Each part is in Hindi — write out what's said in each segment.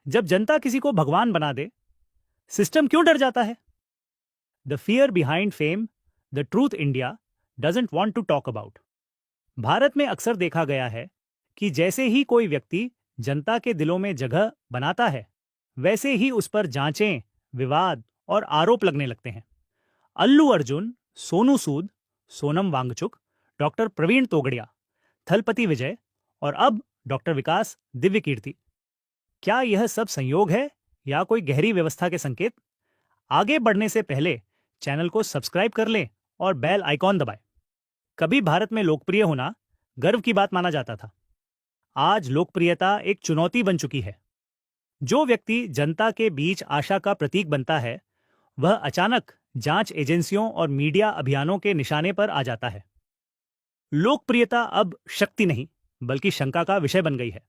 जब जनता किसी को भगवान बना दे, सिस्टम क्यों डर जाता है? The fear behind fame, the truth India doesn't want to talk about. Bharat में अक्सर देखा गया है कि जैसे ही कोई व्यक्ति जनता के दिलों में जगह बनाता है, वैसे ही उस पर जांचें, विवाद और आरोप लगने लगते हैं। अल्लू अर्जुन, सोनू सूद, सोनम वांगचुक, डॉक्टर प्रवीण तोगड़िया, थलपति विजय और अब डॉक्टर विकास दिव्य कीर्ति। क्या यह सब संयोग है या कोई गहरी व्यवस्था के संकेत? आगे बढ़ने से पहले चैनल को सब्सक्राइब कर लें और बेल आइकॉन दबाएं। कभी भारत में लोकप्रिय होना गर्व की बात माना जाता था। आज लोकप्रियता एक चुनौती बन चुकी है। जो व्यक्ति जनता के बीच आशा का प्रतीक बनता है, वह अचानक जांच एजेंसियों और मीडिया अभियानों के निशाने पर आ जाता है। लोकप्रियता अब शक्ति नहीं, बल्कि शंका का विषय बन गई है।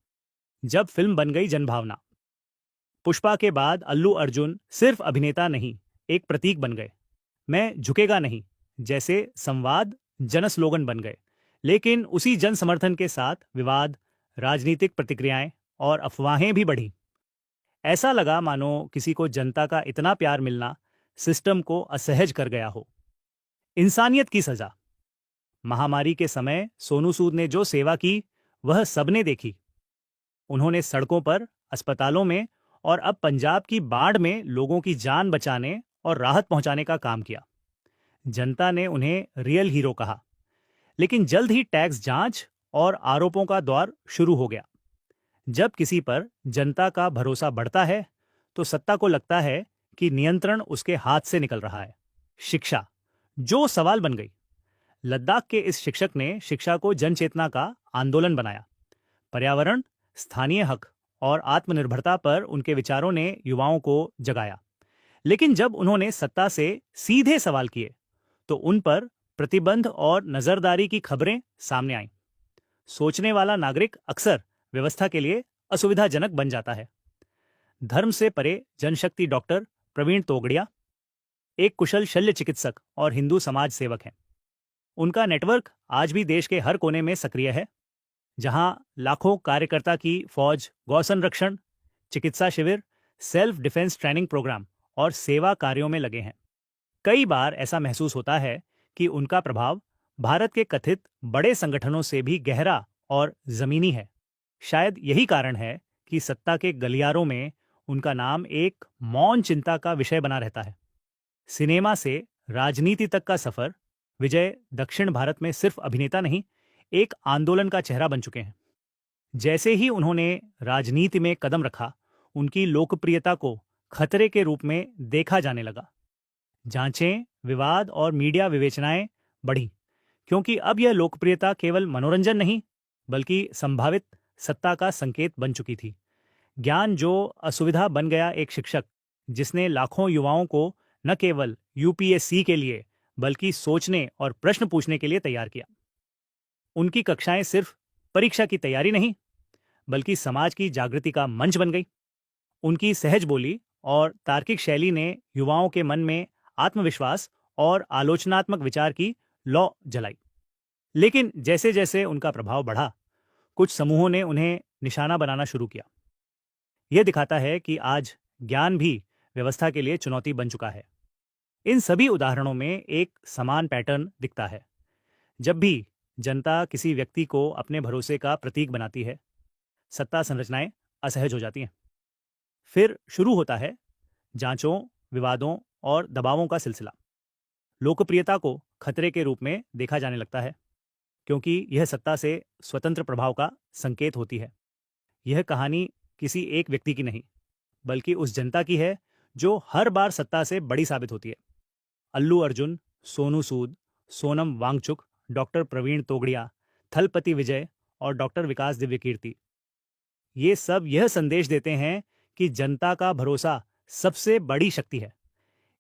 जब फिल्म बन गई जनभावना, पुष्पा के बाद अल्लू अर्जुन सिर्फ अभिनेता नहीं, एक प्रतीक बन गए। मैं झुकेगा नहीं जैसे संवाद जन स्लोगन बन गए। लेकिन उसी जन समर्थन के साथ विवाद, राजनीतिक प्रतिक्रियाएं और अफवाहें भी बढ़ी। ऐसा लगा मानो किसी को जनता का इतना प्यार मिलना सिस्टम को असहज कर गया हो। इंसानियत की सजा। महामारी के समय सोनू सूद ने जो सेवा की, वह सबने देखी। उन्होंने सड़कों पर, अस्पतालों में और अब पंजाब की बाढ़ में लोगों की जान बचाने और राहत पहुंचाने का काम किया। जनता ने उन्हें रियल हीरो कहा। लेकिन जल्द ही टैक्स जांच और आरोपों का दौर शुरू हो गया। जब किसी पर जनता का भरोसा बढ़ता है, तो सत्ता को लगता है कि नियंत्रण उसके हाथ से निकल रहा है। शिक्षा जो सवाल बन गई। लद्दाख के इस शिक्षक ने शिक्षा को जनचेतना का आंदोलन बनाया। पर्यावरण, स्थानीय हक और आत्मनिर्भरता पर उनके विचारों ने युवाओं को जगाया। लेकिन जब उन्होंने सत्ता से सीधे सवाल किए, तो उन पर प्रतिबंध और नजरदारी की खबरें सामने आईं। सोचने वाला नागरिक अक्सर व्यवस्था के लिए असुविधाजनक बन जाता है। धर्म से परे जनशक्ति डॉक्टर प्रवीण तोगड़िया एक कुशल शल्य चिकित्सक और हिंदू समाज सेवक हैं। उनका नेटवर्क आज भी देश के हर कोने में सक्रिय है। जहां लाखों कार्यकर्ता की फौज गौ संरक्षण, चिकित्सा शिविर, सेल्फ डिफेंस ट्रेनिंग प्रोग्राम और सेवा कार्यों में लगे हैं। कई बार ऐसा महसूस होता है कि उनका प्रभाव भारत के कथित बड़े संगठनों से भी गहरा और जमीनी है। शायद यही कारण है कि सत्ता के गलियारों में उनका नाम एक मौन चिंता का विषय बना रहता है। सिनेमा से राजनीति तक का सफर, विजय दक्षिण भारत में सिर्फ अभिनेता नहीं, एक आंदोलन का चेहरा बन चुके हैं। जैसे ही उन्होंने राजनीति में कदम रखा, उनकी लोकप्रियता को खतरे के रूप में देखा जाने लगा। जांचें, विवाद और मीडिया विवेचनाएं बढ़ी, क्योंकि अब यह लोकप्रियता केवल मनोरंजन नहीं, बल्कि संभावित सत्ता का संकेत बन चुकी थी। ज्ञान जो असुविधा बन गया। एक शिक्षक जिसने लाखों युवाओं को न केवल यूपीएससी के लिए, बल्कि सोचने और प्रश्न पूछने के लिए तैयार किया। उनकी कक्षाएं सिर्फ परीक्षा की तैयारी नहीं, बल्कि समाज की जागृति का मंच बन गई। उनकी सहज बोली और तार्किक शैली ने युवाओं के मन में आत्मविश्वास और आलोचनात्मक विचार की लौ जलाई। लेकिन जैसे जैसे उनका प्रभाव बढ़ा, कुछ समूहों ने उन्हें निशाना बनाना शुरू किया। यह दिखाता है कि आज ज्ञान भी व्यवस्था के लिए चुनौती बन चुका है। इन सभी उदाहरणों में एक समान पैटर्न दिखता है। जब भी जनता किसी व्यक्ति को अपने भरोसे का प्रतीक बनाती है, सत्ता संरचनाएं असहज हो जाती हैं। फिर शुरू होता है जांचों, विवादों और दबावों का सिलसिला। लोकप्रियता को खतरे के रूप में देखा जाने लगता है, क्योंकि यह सत्ता से स्वतंत्र प्रभाव का संकेत होती है। यह कहानी किसी एक व्यक्ति की नहीं, बल्कि उस जनता की है जो हर बार सत्ता से बड़ी साबित होती है। अल्लू अर्जुन, सोनू सूद, सोनम वांगचुक, डॉक्टर प्रवीण तोगड़िया, थलपति विजय और डॉक्टर विकास दिव्य कीर्ति, ये सब यह संदेश देते हैं कि जनता का भरोसा सबसे बड़ी शक्ति है।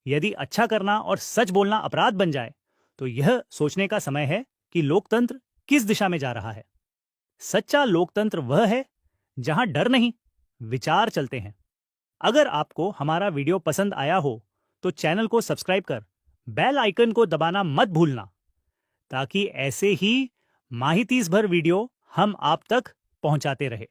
यदि अच्छा करना और सच बोलना अपराध बन जाए, तो यह सोचने का समय है कि लोकतंत्र किस दिशा में जा रहा है। सच्चा लोकतंत्र वह है जहां डर नहीं, विचार चलते हैं। अगर आपको हमारा वीडियो पसंद आया हो, तो चैनल को सब्सक्राइब कर बेल आइकन को दबाना मत भूलना, ताकि ऐसे ही माहितीस भर वीडियो हम आप तक पहुंचाते रहे।